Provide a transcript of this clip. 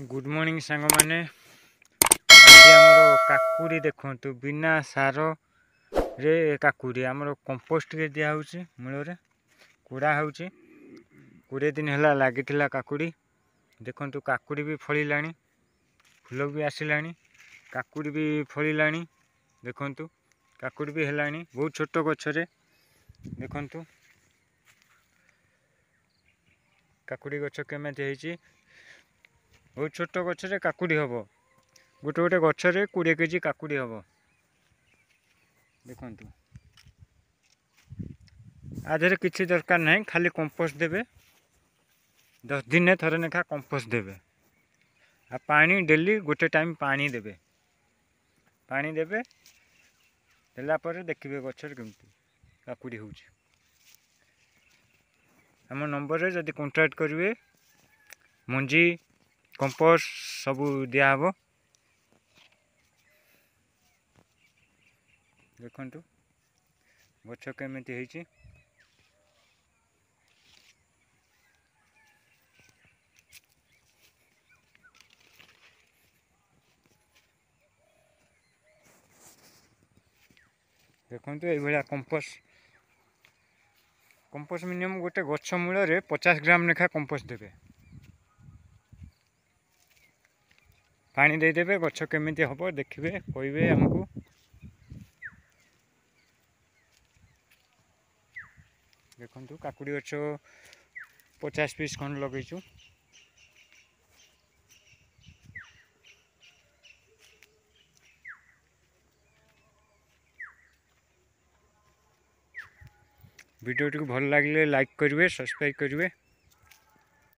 Good morning सांग मैंने आज आमर काकुड़ी देखु बिना सार रे काकुड़ी आमर कंपोस्ट के दिया मूल कूड़ा हो 20 दिन है लगी काकुड़ी देखु काकुड़ी भी फलिला फूल भी आसला काकुड़ी भी फलिला देखु काकुड़ी भी है बहुत छोट गचरे देखु काकुड़ी गच केमी बहुत छोट गचरे काकुड़ी हम गोटे गोटे गचरे 20 केजी काकुड़ी हम देखु आधे किसी दरकार ना खाली कंपोस्ट देवे 10 दिन थरे नेखा कंपोस्ट देवे आ पानी डेली गोटे टाइम पानी देवे देला पर देखिए गचर केमती काकुड़ी हो आम नंबर जदि कांटेक्ट करेंगे मंजी कंपोस्ट सबू दिहब देखु गच केमी देखु ये कंपोस्ट मिनिमम गोटे गछ मूल 50 ग्राम लेखा कंपोस्ट देवे पानी देदेवे गछ केमी हम देखिए कहे आमको देखु काकुड़ी गछ 50 पीस खंड लगेचु वीडियो टी भल लगे लाइक करेंगे सब्सक्राइब करेंगे।